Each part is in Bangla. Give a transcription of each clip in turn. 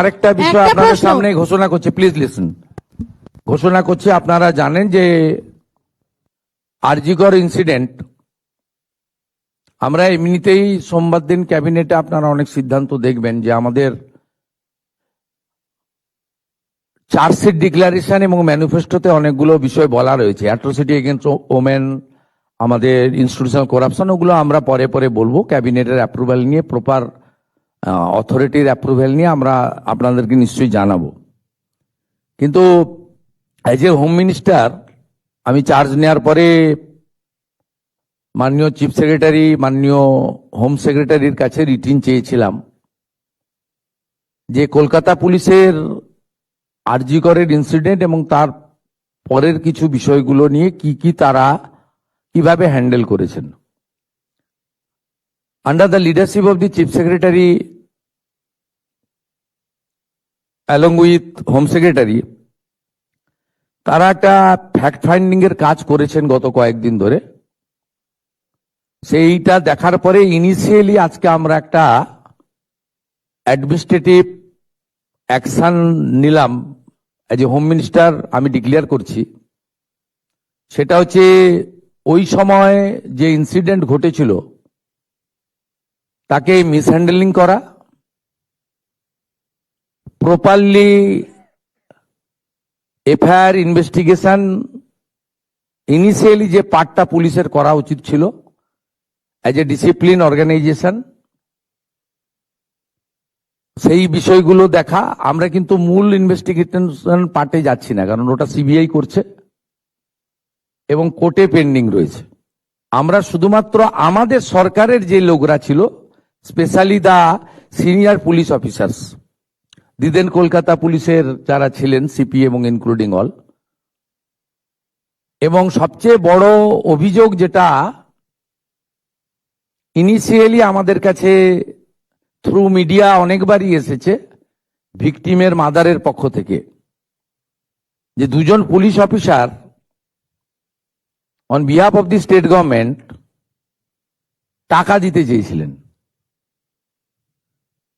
আরেকটা বিষয় আপনাদের সামনে ঘোষণা করছে, প্লিজ লিসেন। ঘোষণা করছে, আপনারা জানেন যে আরজিকর ইনসিডেন্ট, আমরা এমনিতেই সোমবার দিন ক্যাবিনেটে আপনারা অনেক সিদ্ধান্ত দেখবেন যে আমাদের চার্জশিট ডিক্লারেশন এবং ম্যানিফেস্টোতে অনেকগুলো বিষয় বলা রয়েছে, অ্যাট্রোসিটি এগেইনস্ট ওমেন, আমাদের ইনস্টিটিউশনাল করাপশন, ওগুলো আমরা পরে পরে বলবো। ক্যাবিনেটের অ্যাপ্রুভাল নিয়ে, প্রপার অথরিটির অ্যাপ্রুভাল নিয়ে আমরা আপনাদেরকে নিশ্চয়ই জানাবো। কিন্তু অ্যাজ এ হোম মিনিস্টার আমি চার্জ নেওয়ার পরে মাননীয় চিফ সেক্রেটারি, মাননীয় হোম সেক্রেটারির কাছে রিটিন চেয়েছিলাম যে কলকাতা পুলিশের আরজিকরের ইনসিডেন্ট এবং তার পরের কিছু বিষয়গুলো নিয়ে কি তারা কিভাবে হ্যান্ডেল করেছেন। Under the leadership of the chief secretary along with home secretary, তারা একটা ফ্যাক্ট ফাইন্ডিং এর কাজ করেছেন গত কয়েকদিন ধরে। সেইটা দেখার পরে ইনিশিয়ালি আজকে আমরা একটা অ্যাডমিনিস্ট্রেটিভ অ্যাকশন নিলাম। এজ এ হোম মিনিস্টার আমি ডিক্লেয়ার করছি, সেটা হচ্ছে ওই সময় যে ইনসিডেন্ট ঘটেছিল তাকে মিসহ্যান্ডেলিং করা, প্রপারলি এফআইআর ইনভেস্টিগেশন ইনিশিয়ালি যে পার্টটা পুলিশের করা উচিত ছিল অ্যাজ এ ডিসিপ্লিন অর্গানাইজেশন, সেই বিষয়গুলো দেখা। আমরা কিন্তু মূল ইনভেস্টিগেশন পার্টে যাচ্ছি না, কারণ ওটা সিবিআই করছে এবং কোর্টে পেন্ডিং রয়েছে। আমরা শুধুমাত্র আমাদের সরকারের যে লোকরা ছিল, specially the senior police officers, the then Kolkata পুলিশের যারা ছিলেন সিপি এবং ইনক্লুডিং অল, এবং সবচেয়ে বড় অভিযোগ যেটা ইনিশিয়ালি আমাদের কাছে থ্রু মিডিয়া অনেকবারই এসেছে ভিকটিমের মাদারের পক্ষ থেকে, যে দুজন police officer on behalf of the state government টাকা দিতে চেয়েছিলেন।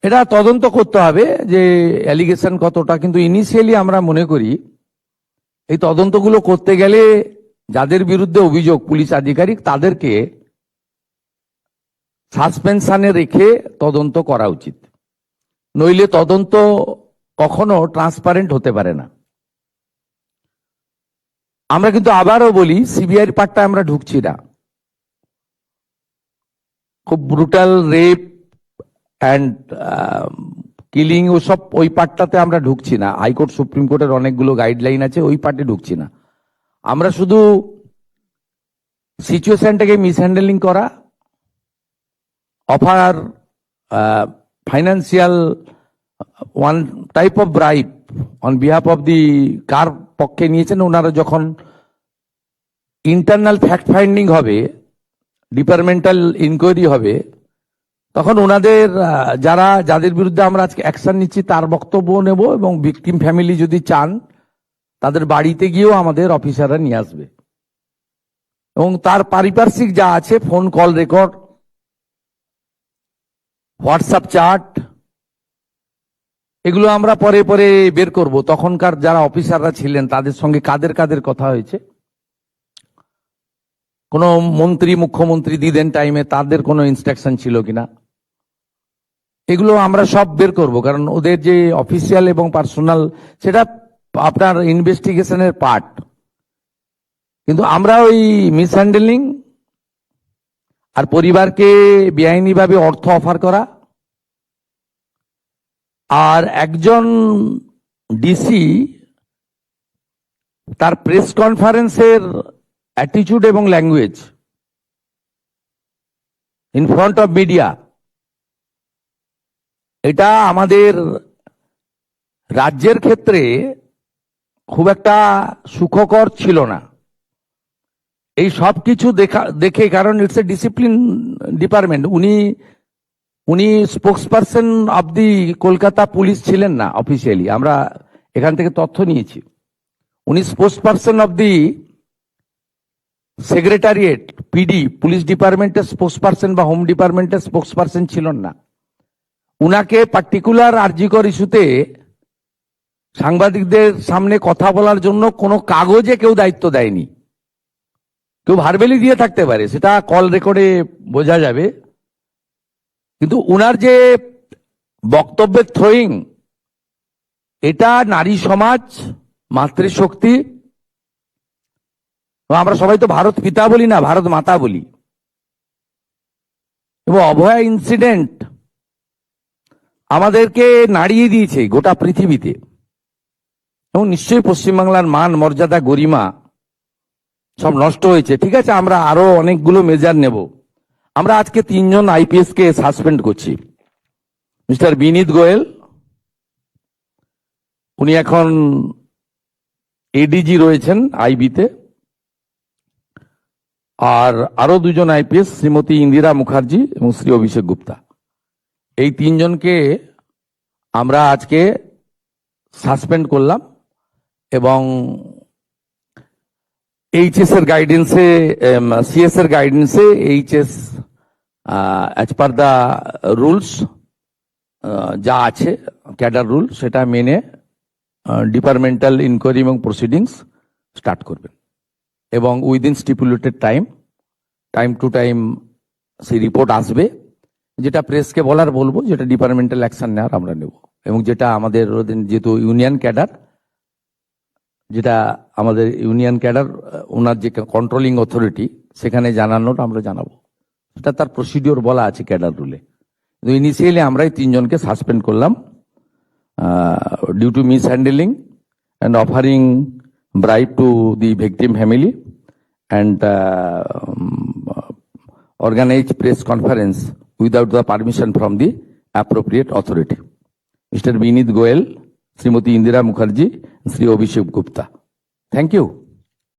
এটা তদন্ত করতে হবে যে অ্যালিগেশন কতটা, কিন্তু ইনিশিয়ালি আমরা মনে করি এই তদন্তগুলো করতে গেলে যাদের বিরুদ্ধে অভিযোগ পুলিশ আধিকারিক, তাদেরকে সাসপেনশনে রেখে তদন্ত করা উচিত, নইলে তদন্ত কখনো ট্রান্সপারেন্ট হতে পারে না। আমরা কিন্তু আবারও বলি, সিবিআইর পার্টটা আমরা ঢুকছি না। খুব ব্রুটাল রেপ অ্যান্ড কিলিং ওসব ওই পার্টটাতে আমরা ঢুকছি না। হাইকোর্ট সুপ্রিম কোর্টের অনেকগুলো গাইডলাইন আছে, ওই পার্টে ঢুকছি না। আমরা শুধু সিচুয়েশনটাকে মিসহ্যান্ডেলিং করা, offer financial one type of bribe on behalf of the, কার পক্ষে নিয়েছেন ওনারা, যখন ইন্টারনাল ফ্যাক্ট ফাইন্ডিং হবে, ডিপার্টমেন্টাল ইনকোয়ারি হবে, তখন ওনাদের যাদের বিরুদ্ধে আমরা আজকে অ্যাকশন নিচ্ছি তার বক্তব্য নেব, এবং ভিকটিম ফ্যামিলি যদি চান তাদের বাড়িতে গিয়েও আমাদের অফিসাররা নিয়ে আসবে, এবং তার পারিপার্শ্বিক যা আছে, phone call record, WhatsApp chat, এগুলো আমরা পরে পরে বের করব। তখনকার যারা অফিসাররা ছিলেন তাদের সঙ্গে কাদের কাদের কথা হয়েছে, কোন মন্ত্রী, মুখ্যমন্ত্রী দিদেন টাইমে তাদের কোনো ইনস্ট্রাকশন ছিল কিনা, এগুলো আমরা সব বের করব। কারণ ওদের যে অফিসিয়াল এবং পার্সোনাল, সেটা আপনার ইনভেস্টিগেশনের পার্ট। কিন্তু আমরা ওই মিসহ্যান্ডেলিং আর পরিবারকে বেআইনিভাবে অর্থ অফার করা, আর একজন ডিসি তার প্রেস কনফারেন্সের অ্যাটিটিউড এবং language in front of media, এটা আমাদের রাজ্যের ক্ষেত্রে খুব একটা সুখকর ছিল না। এই সব কিছু দেখে, কারণ ইটস এ ডিসিপ্লিন ডিপার্টমেন্ট, উনি spokesperson of the Kolkata police ছিলেন না অফিসিয়ালি, আমরা এখান থেকে তথ্য নিয়েছি। উনি spokesperson of the secretariat, PD, police ডিপার্টমেন্টের স্পোক্সপারসন বা হোম ডিপার্টমেন্টের স্পোক্সপারসন ছিলেন না। উনাকে পার্টিকুলার আরজিকর ইস্যুতে সাংবাদিকদের সামনে কথা বলার জন্য কোনো কাগজে কেউ দায়িত্ব দেয়নি। কেউ ভার্বেলি দিয়ে থাকতে পারে, সেটা কল রেকর্ডে বোঝা যাবে, কিন্তু উনার যে বক্তব্যের থ্রোয়িং, এটা নারী সমাজ, মাতৃশক্তি, আমরা সবাই তো ভারত পিতা বলি না, ভারত মাতা বলি। এবং অভয়া ইনসিডেন্ট আমাদেরকে নাড়িয়ে দিয়েছে গোটা পৃথিবীতে, এবং নিশ্চয়ই পশ্চিমবাংলার মান, মর্যাদা, গরিমা সব নষ্ট হয়েছে। ঠিক আছে, আমরা আরো অনেকগুলো মেজার নেব। আমরা আজকে 3 জন আইপিএস কে সাসপেন্ড করছি। মিস্টার বিনীত গোয়েল, উনি এখন এডিজি রয়েছেন আইবিতে, আর আরো 2 জন আইপিএস, শ্রীমতী ইন্দিরা মুখার্জি এবং শ্রী অভিষেক গুপ্তা। এই 3 জনকে আমরা আজকে সাসপেন্ড করলাম, এবং এইচএস এর গাইডেন্সে, সিএস এর গাইডেন্সে HS as per the rules যা আছে ক্যাডার রুল, সেটা মেনে ডিপার্টমেন্টাল ইনকোয়ারি এবং প্রসিডিংস স্টার্ট করবেন, এবং within stipulated time to time সেই রিপোর্ট আসবে। যেটা প্রেসকে বলার বলবো, যেটা ডিপার্টমেন্টাল অ্যাকশন নেওয়ার আমরা নেব, এবং যেটা আমাদের যেহেতু ইউনিয়ন ক্যাডার, যেটা আমাদের ইউনিয়ন ক্যাডার, ওনার যে কন্ট্রোলিং অথরিটি, সেখানে জানানোর আমরা জানাবো, সেটা তার প্রসিডিওর বলা আছে ক্যাডার রুলে। কিন্তু ইনিশিয়ালি আমরাই 3 জনকে সাসপেন্ড করলাম due to mishandling and offering bribe to the victim family and organize press conference without the permission from the appropriate authority. Mr. Binit Goel, Srimati Indira Mukherjee, Sri Abhishek Gupta. Thank you.